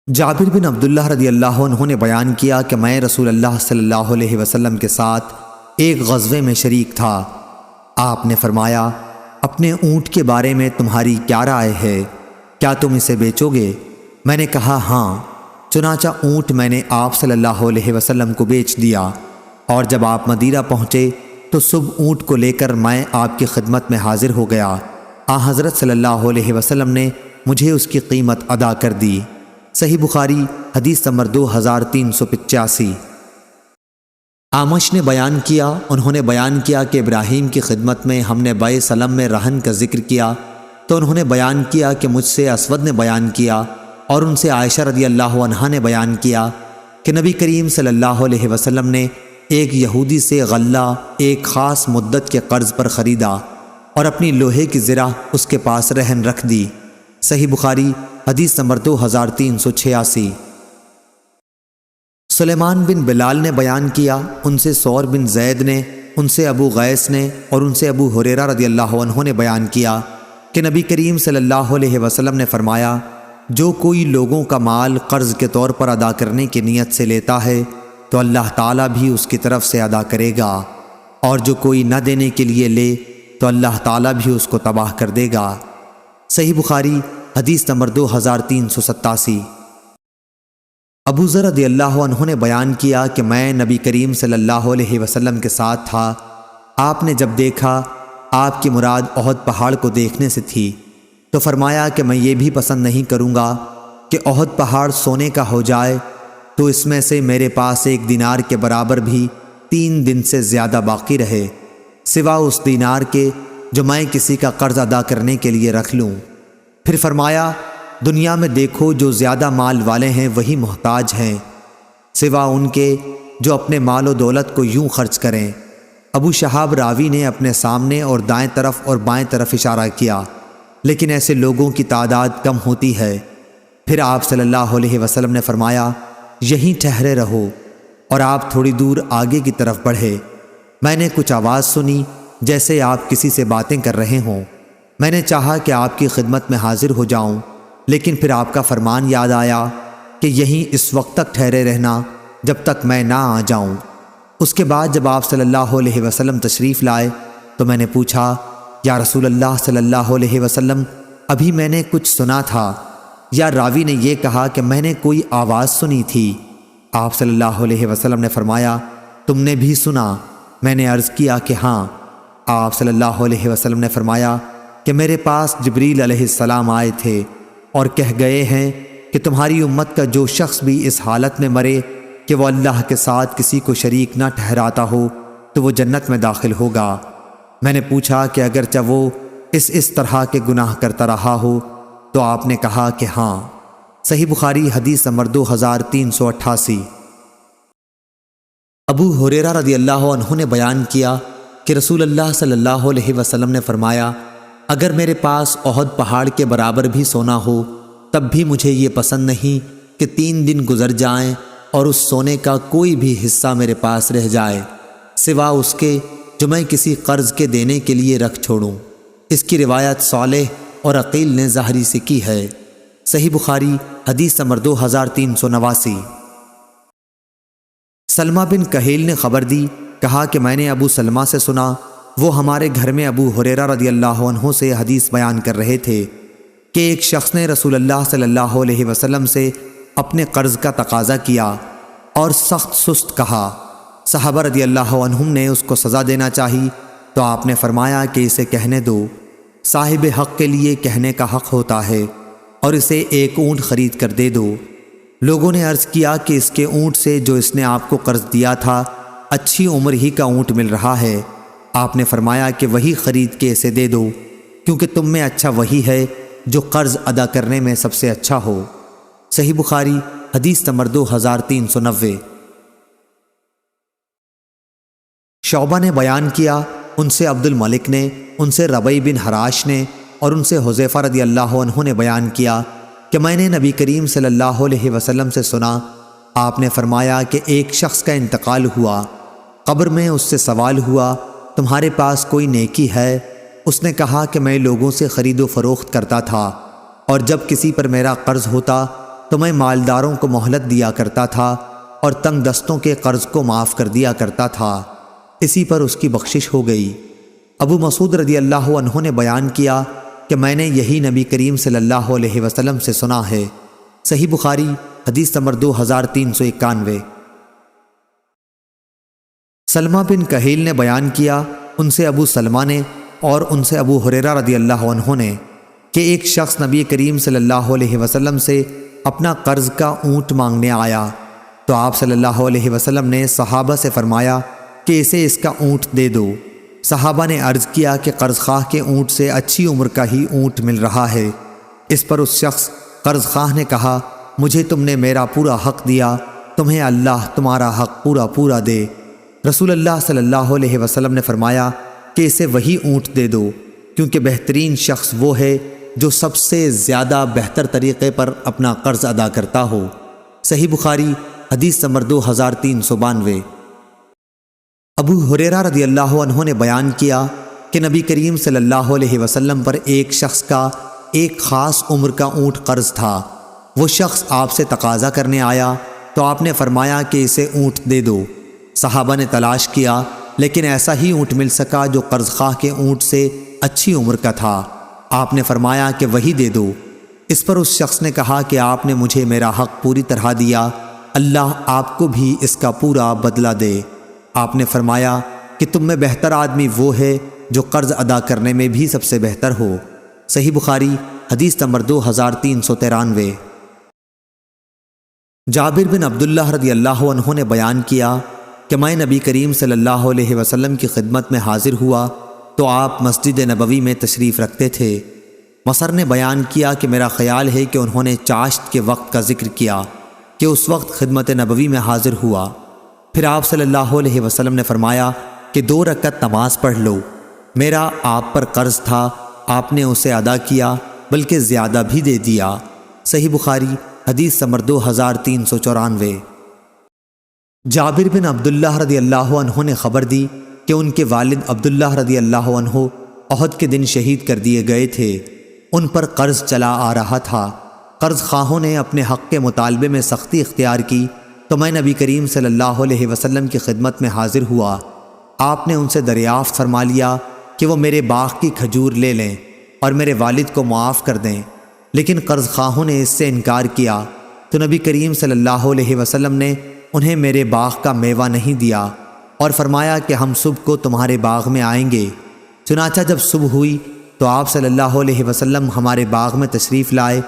جابر بن عبداللہ رضی اللہ عنہ نے بیان کیا کہ میں رسول اللہ صلی اللہ علیہ وسلم کے ساتھ ایک غزوے میں شریک تھا۔ آپ نے فرمایا، اپنے اونٹ کے بارے میں تمہاری کیا رائے ہے؟ کیا تم اسے بیچو گے؟ میں نے کہا ہاں۔ چنانچہ اونٹ میں نے آپ صلی اللہ علیہ وسلم کو بیچ دیا، اور جب آپ مدینہ پہنچے تو صبح اونٹ کو لے کر میں آپ کی خدمت میں حاضر ہو گیا۔ حضرت صلی اللہ علیہ وسلم نے مجھے اس کی قیمت ادا کر دی۔ صحیح بخاری حدیث نمبر 2385۔ اعمش نے بیان کیا، انہوں نے بیان کیا کہ ابراہیم کی خدمت میں ہم نے بیع سلم میں رہن کا ذکر کیا تو انہوں نے بیان کیا کہ مجھ سے اسود نے بیان کیا اور ان سے عائشہ رضی اللہ عنہا نے بیان کیا کہ نبی کریم صلی اللہ علیہ وسلم نے ایک یہودی سے غلہ ایک خاص مدت کے قرض پر خریدا اور اپنی لوہے کی زرہ اس کے پاس رہن رکھ دی۔ صحیح بخاری حدیث نمبر 2386۔ سلیمان بن بلال نے بیان کیا، ان سے ثور بن زید نے، ان سے ابو غیث نے اور ان سے ابو ہریرہ رضی اللہ عنہ نے بیان کیا کہ نبی کریم صلی اللہ علیہ وسلم نے فرمایا، جو کوئی لوگوں کا مال قرض کے طور پر ادا کرنے کی نیت سے لیتا ہے تو اللہ تعالیٰ بھی اس کی طرف سے ادا کرے گا، اور جو کوئی نہ دینے کے لیے لے تو اللہ تعالیٰ بھی اس کو تباہ کر دے گا۔ صحیح بخاری حدیث نمبر 2387۔ ابو ذر رضی اللہ عنہ نے بیان کیا کہ میں نبی کریم صلی اللہ علیہ وسلم کے ساتھ تھا۔ آپ نے جب دیکھا آپ کی مراد احد پہاڑ کو دیکھنے سے تھی تو فرمایا کہ میں یہ بھی پسند نہیں کروں گا کہ احد پہاڑ سونے کا ہو جائے تو اس میں سے میرے پاس ایک دینار کے برابر بھی 3 دن سے زیادہ باقی رہے، سوا اس دینار کے جو میں کسی کا قرض ادا کرنے کے لیے رکھ لوں۔ پھر فرمایا، دنیا میں دیکھو جو زیادہ مال والے ہیں وہی محتاج ہیں، سوا ان کے جو اپنے مال و دولت کو یوں خرچ کریں۔ ابو شہاب راوی نے اپنے سامنے اور دائیں طرف اور بائیں طرف اشارہ کیا، لیکن ایسے لوگوں کی تعداد کم ہوتی ہے۔ پھر آپ صلی اللہ علیہ وسلم نے فرمایا، یہیں ٹھہرے رہو، اور آپ تھوڑی دور آگے کی طرف بڑھے۔ میں نے کچھ آواز سنی جیسے آپ کسی سے باتیں کر رہے ہوں۔ میں نے چاہا کہ آپ کی خدمت میں حاضر ہو جاؤں، لیکن پھر آپ کا فرمان یاد آیا کہ یہیں اس وقت تک ٹھہرے رہنا جب تک میں نہ آ جاؤں۔ اس کے بعد جب آپ صلی اللہ علیہ وسلم تشریف لائے تو میں نے پوچھا، یا رسول اللہ صلی اللہ علیہ وسلم، ابھی میں نے کچھ سنا تھا؟ یا راوی نے یہ کہا کہ میں نے کوئی آواز سنی تھی؟ آپ صلی اللہ علیہ وسلم نے فرمایا، تم نے بھی سنا؟ میں نے عرض کیا کہ ہاں۔ آپ صلی اللہ علیہ وسلم نے فرمایا کہ میرے پاس جبریل علیہ السلام آئے تھے اور کہہ گئے ہیں کہ تمہاری امت کا جو شخص بھی اس حالت میں مرے کہ وہ اللہ کے ساتھ کسی کو شریک نہ ٹھہراتا ہو تو وہ جنت میں داخل ہوگا۔ میں نے پوچھا کہ اگرچہ وہ اس طرح کے گناہ کرتا رہا ہو تو آپ نے کہا کہ ہاں۔ صحیح بخاری حدیث نمبر 2388۔ ابو ہریرہ رضی اللہ عنہ نے بیان کیا کہ رسول اللہ صلی اللہ علیہ وسلم نے فرمایا، اگر میرے پاس احد پہاڑ کے برابر بھی سونا ہو تب بھی مجھے یہ پسند نہیں کہ 3 دن گزر جائیں اور اس سونے کا کوئی بھی حصہ میرے پاس رہ جائے، سوا اس کے جو میں کسی قرض کے دینے کے لیے رکھ چھوڑوں۔ اس کی روایت صالح اور عقیل نے ظاہری سے کی ہے۔ صحیح بخاری حدیث نمبر 2389۔ سلمہ بن کہیل نے خبر دی، کہا کہ میں نے ابو سلمہ سے سنا، وہ ہمارے گھر میں ابو ہریرہ رضی اللہ عنہ سے حدیث بیان کر رہے تھے کہ ایک شخص نے رسول اللہ صلی اللہ علیہ وسلم سے اپنے قرض کا تقاضا کیا اور سخت سست کہا۔ صحابہ رضی اللہ عنہم نے اس کو سزا دینا چاہی تو آپ نے فرمایا کہ اسے کہنے دو، صاحب حق کے لیے کہنے کا حق ہوتا ہے، اور اسے ایک اونٹ خرید کر دے دو۔ لوگوں نے عرض کیا کہ اس کے اونٹ سے جو اس نے آپ کو قرض دیا تھا اچھی عمر ہی کا اونٹ مل رہا ہے۔ آپ نے فرمایا کہ وہی خرید کے اسے دے دو، کیونکہ تم میں اچھا وہی ہے جو قرض ادا کرنے میں سب سے اچھا ہو۔ صحیح بخاری حدیث نمبر 2390۔ شعبہ نے بیان کیا، ان سے عبد الملک نے، ان سے ربیع بن حراش نے اور ان سے حذیفہ رضی اللہ عنہ نے بیان کیا کہ میں نے نبی کریم صلی اللہ علیہ وسلم سے سنا، آپ نے فرمایا کہ ایک شخص کا انتقال ہوا، قبر میں اس سے سوال ہوا، تمہارے پاس کوئی نیکی ہے؟ اس نے کہا کہ میں لوگوں سے خرید و فروخت کرتا تھا، اور جب کسی پر میرا قرض ہوتا تو میں مالداروں کو مہلت دیا کرتا تھا اور تنگ دستوں کے قرض کو معاف کر دیا کرتا تھا۔ اسی پر اس کی بخشش ہو گئی۔ ابو مسعود رضی اللہ عنہ نے بیان کیا کہ میں نے یہی نبی کریم صلی اللہ علیہ وسلم سے سنا ہے۔ صحیح بخاری حدیث نمبر 2391۔ سلمہ بن کہیل نے بیان کیا، ان سے ابو سلمہ نے اور ان سے ابو ہریرہ رضی اللہ عنہ نے، کہ ایک شخص نبی کریم صلی اللہ علیہ وسلم سے اپنا قرض کا اونٹ مانگنے آیا تو آپ صلی اللہ علیہ وسلم نے صحابہ سے فرمایا کہ اسے اس کا اونٹ دے دو۔ صحابہ نے عرض کیا کہ قرض خواہ کے اونٹ سے اچھی عمر کا ہی اونٹ مل رہا ہے۔ اس پر اس شخص قرض خواہ نے کہا، مجھے تم نے میرا پورا حق دیا، تمہیں اللہ تمہارا حق پورا دے۔ رسول اللہ صلی اللہ علیہ وسلم نے فرمایا کہ اسے وہی اونٹ دے دو، کیونکہ بہترین شخص وہ ہے جو سب سے زیادہ بہتر طریقے پر اپنا قرض ادا کرتا ہو۔ صحیح بخاری حدیث نمبر 2392۔ ابو ہریرہ رضی اللہ عنہ نے بیان کیا کہ نبی کریم صلی اللہ علیہ وسلم پر ایک شخص کا ایک خاص عمر کا اونٹ قرض تھا۔ وہ شخص آپ سے تقاضا کرنے آیا تو آپ نے فرمایا کہ اسے اونٹ دے دو۔ صحابہ نے تلاش کیا لیکن ایسا ہی اونٹ مل سکا جو قرض خواہ کے اونٹ سے اچھی عمر کا تھا۔ آپ نے فرمایا کہ وہی دے دو۔ اس پر اس شخص نے کہا کہ آپ نے مجھے میرا حق پوری طرح دیا، اللہ آپ کو بھی اس کا پورا بدلہ دے۔ آپ نے فرمایا کہ تم میں بہتر آدمی وہ ہے جو قرض ادا کرنے میں بھی سب سے بہتر ہو۔ صحیح بخاری حدیث نمبر 2393۔ جابر بن عبداللہ رضی اللہ عنہ نے بیان کیا کہ میں نبی کریم صلی اللہ علیہ وسلم کی خدمت میں حاضر ہوا تو آپ مسجد نبوی میں تشریف رکھتے تھے۔ مصر نے بیان کیا کہ میرا خیال ہے کہ انہوں نے چاشت کے وقت کا ذکر کیا کہ اس وقت خدمت نبوی میں حاضر ہوا۔ پھر آپ صلی اللہ علیہ وسلم نے فرمایا کہ 2 رکعت نماز پڑھ لو، میرا آپ پر قرض تھا، آپ نے اسے ادا کیا بلکہ زیادہ بھی دے دیا۔ صحیح بخاری حدیث نمبر 2394۔ جابر بن عبداللہ رضی اللہ عنہ نے خبر دی کہ ان کے والد عبداللہ رضی اللہ عنہ احد کے دن شہید کر دیے گئے تھے۔ ان پر قرض چلا آ رہا تھا۔ قرض خواہوں نے اپنے حق کے مطالبے میں سختی اختیار کی تو میں نبی کریم صلی اللہ علیہ وسلم کی خدمت میں حاضر ہوا۔ آپ نے ان سے دریافت فرما لیا کہ وہ میرے باغ کی کھجور لے لیں اور میرے والد کو معاف کر دیں، لیکن قرض خواہوں نے اس سے انکار کیا تو نبی کریم صلی اللہ علیہ وسلم نے انہیں میرے باغ کا میوہ نہیں دیا اور فرمایا کہ ہم صبح کو تمہارے باغ میں آئیں گے۔ چنانچہ جب صبح ہوئی تو آپ صلی اللہ علیہ وسلم ہمارے باغ میں تشریف لائے۔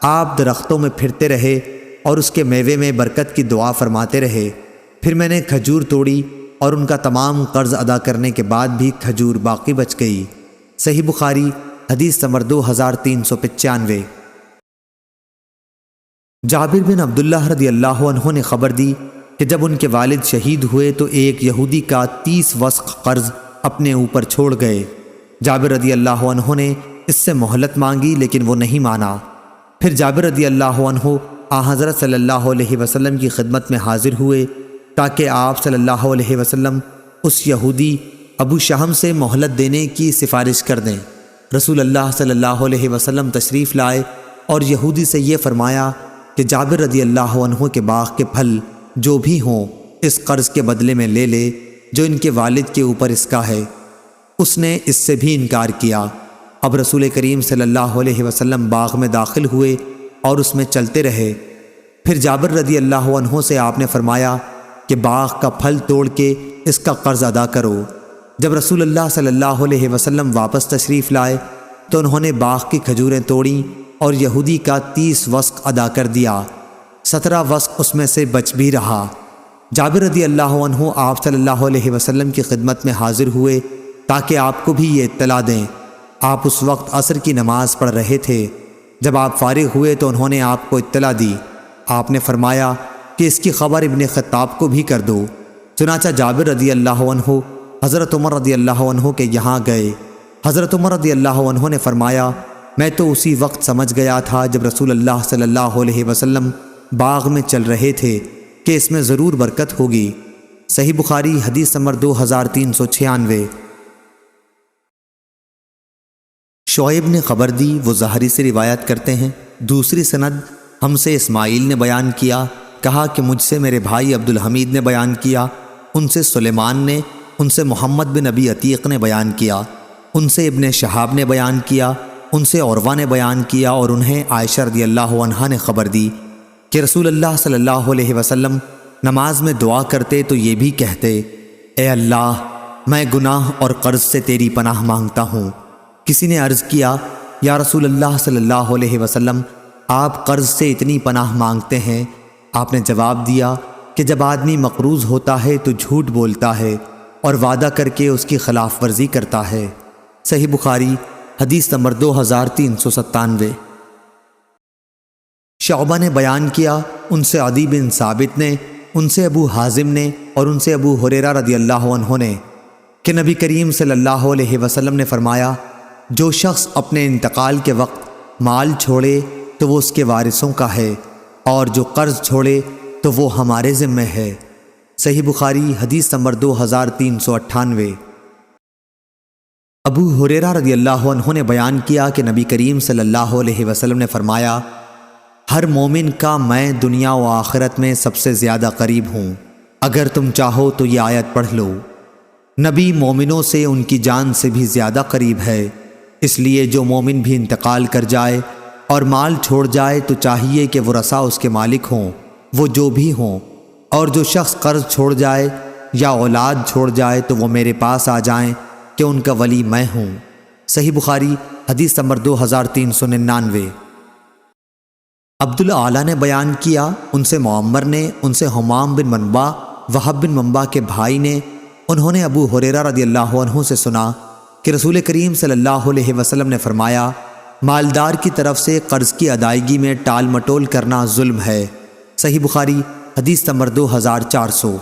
آپ درختوں میں پھرتے رہے اور اس کے میوے میں برکت کی دعا فرماتے رہے۔ پھر میں نے کھجور توڑی اور ان کا تمام قرض ادا کرنے کے بعد بھی کھجور باقی بچ گئی۔ صحیح بخاری حدیث نمبر 2395۔ جابر بن عبداللہ رضی اللہ عنہ نے خبر دی کہ جب ان کے والد شہید ہوئے تو ایک یہودی کا 30 وسق قرض اپنے اوپر چھوڑ گئے۔ جابر رضی اللہ عنہ نے اس سے مہلت مانگی لیکن وہ نہیں مانا۔ پھر جابر رضی اللہ عنہ حضرت صلی اللہ علیہ وسلم کی خدمت میں حاضر ہوئے تاکہ آپ صلی اللہ علیہ وسلم اس یہودی ابو شہم سے مہلت دینے کی سفارش کر دیں۔ رسول اللہ صلی اللہ علیہ وسلم تشریف لائے اور یہودی سے یہ فرمایا کہ جابر رضی اللہ عنہ کے باغ کے پھل جو بھی ہوں اس قرض کے بدلے میں لے لے جو ان کے والد کے اوپر اس کا ہے۔ اس نے اس سے بھی انکار کیا۔ اب رسول کریم صلی اللہ علیہ وسلم باغ میں داخل ہوئے اور اس میں چلتے رہے۔ پھر جابر رضی اللہ عنہ سے آپ نے فرمایا کہ باغ کا پھل توڑ کے اس کا قرض ادا کرو۔ جب رسول اللہ صلی اللہ علیہ وسلم واپس تشریف لائے تو انہوں نے باغ کی کھجوریں توڑیں اور یہودی کا 30 وسق ادا کر دیا، 17 وسق اس میں سے بچ بھی رہا۔ جابر رضی اللہ عنہ آپ صلی اللہ علیہ وسلم کی خدمت میں حاضر ہوئے تاکہ آپ کو بھی یہ اطلاع دیں۔ آپ اس وقت عصر کی نماز پڑھ رہے تھے۔ جب آپ فارغ ہوئے تو انہوں نے آپ کو اطلاع دی۔ آپ نے فرمایا کہ اس کی خبر ابن خطاب کو بھی کر دو۔ چنانچہ جابر رضی اللہ عنہ حضرت عمر رضی اللہ عنہ کے یہاں گئے۔ حضرت عمر رضی اللہ عنہ نے فرمایا میں تو اسی وقت سمجھ گیا تھا جب رسول اللہ صلی اللہ علیہ وسلم باغ میں چل رہے تھے کہ اس میں ضرور برکت ہوگی۔ صحیح بخاری حدیث نمبر 2396۔ شعیب نے خبر دی، وہ زہری سے روایت کرتے ہیں۔ دوسری سند ہم سے اسماعیل نے بیان کیا، کہا کہ مجھ سے میرے بھائی عبد الحمید نے بیان کیا، ان سے سلیمان نے، ان سے محمد بن ابی عتیق نے بیان کیا، ان سے ابن شہاب نے بیان کیا، ان سے عروہ نے بیان کیا، اور انہیں عائشہ رضی اللہ عنہا نے خبر دی کہ رسول اللہ صلی اللہ علیہ وسلم نماز میں دعا کرتے تو یہ بھی کہتے، اے اللہ، میں گناہ اور قرض سے تیری پناہ مانگتا ہوں۔ کسی نے عرض کیا، یا رسول اللہ صلی اللہ علیہ وسلم، آپ قرض سے اتنی پناہ مانگتے ہیں؟ آپ نے جواب دیا کہ جب آدمی مقروض ہوتا ہے تو جھوٹ بولتا ہے اور وعدہ کر کے اس کی خلاف ورزی کرتا ہے۔ صحیح بخاری حدیث نمبر 2397۔ شعبہ نے بیان کیا، ان سے عدی بن ثابت نے، ان سے ابو حازم نے، اور ان سے ابو ہریرہ رضی اللہ عنہ نے کہ نبی کریم صلی اللہ علیہ وسلم نے فرمایا، جو شخص اپنے انتقال کے وقت مال چھوڑے تو وہ اس کے وارثوں کا ہے، اور جو قرض چھوڑے تو وہ ہمارے ذمہ ہے۔ صحیح بخاری حدیث نمبر 2398۔ ابو ہریرہ رضی اللہ عنہ نے بیان کیا کہ نبی کریم صلی اللہ علیہ وسلم نے فرمایا، ہر مومن کا میں دنیا و آخرت میں سب سے زیادہ قریب ہوں، اگر تم چاہو تو یہ آیت پڑھ لو۔ نبی مومنوں سے ان کی جان سے بھی زیادہ قریب ہے، اس لیے جو مومن بھی انتقال کر جائے اور مال چھوڑ جائے تو چاہیے کہ ورثہ اس کے مالک ہوں، وہ جو بھی ہوں، اور جو شخص قرض چھوڑ جائے یا اولاد چھوڑ جائے تو وہ میرے پاس آ جائیں کہ ان کا ولی میں ہوں۔ صحیح بخاری حدیث نمبر 2399۔ عبدالعالی نے بیان کیا، ان سے معمر نے، ان سے حمام بن منبع، وہب بن منبع کے بھائی نے، انہوں نے ابو ہریرہ رضی اللہ عنہ سے سنا کہ رسول کریم صلی اللہ علیہ وسلم نے فرمایا، مالدار کی طرف سے قرض کی ادائیگی میں ٹال مٹول کرنا ظلم ہے۔ صحیح بخاری حدیث نمبر 2400۔